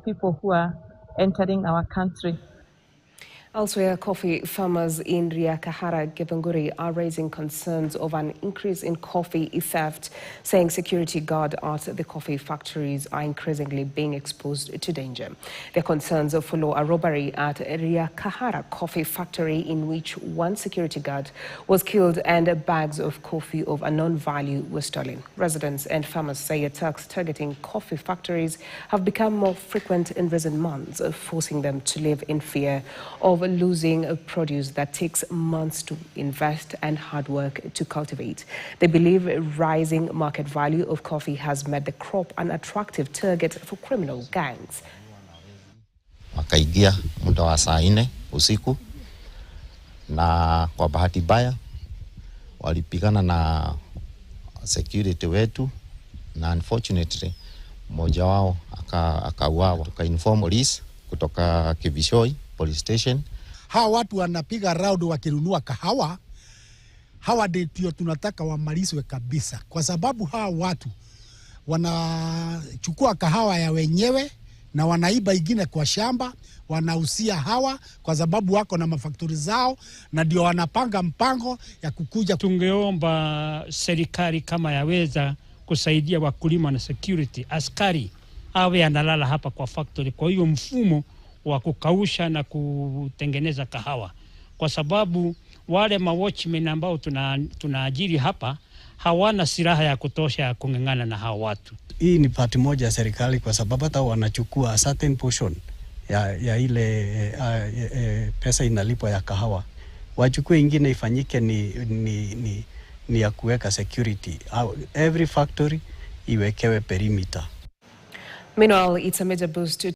people who are entering our country. Elsewhere, coffee farmers in Riakahara, Githunguri are raising concerns over an increase in coffee theft, saying security guards at the coffee factories are increasingly being exposed to danger. Their concerns follow a robbery at Riakahara coffee factory in which one security guard was killed and bags of coffee of unknown value were stolen. Residents and farmers say attacks targeting coffee factories have become more frequent in recent months, forcing them to live in fear of losing a produce that takes months to invest and hard work to cultivate. They believe rising market value of coffee has made the crop an attractive target for criminal gangs. Wakaingia muda wa saa 4 usiku na kwa bahati mbaya walipigana na security wetu na unfortunately mmoja wao akauawa. Tukainform police kutoka Kibishoi police station. Hawa watu wanapiga round wakinunua kahawa. Hawa ndio tunataka wamalizwe kabisa, kwa sababu hawa watu wanachukua kahawa ya wenyewe na wanaiba ingine kwa shamba, wanausia hawa kwa sababu wako na mafaktori zao na ndio wanapanga mpango ya kukuja. Tungeomba serikali kama yaweza kusaidia wakulima na security, askari awe analala hapa kwa factory, kwa hiyo mfumo wa kukausha na kutengeneza kahawa, kwa sababu wale watchmen ambao tunaajiri hapa hawana silaha ya kutosha ya kung'ang'ana na hao watu. Hii ni part moja ya serikali, kwa sababu hata wanachukua a certain portion ya ile pesa inalipwa ya kahawa. Wachukue ingine ifanyike ni ya kuweka security. Every factory iwekewe perimeter. Meanwhile, it's a major boost to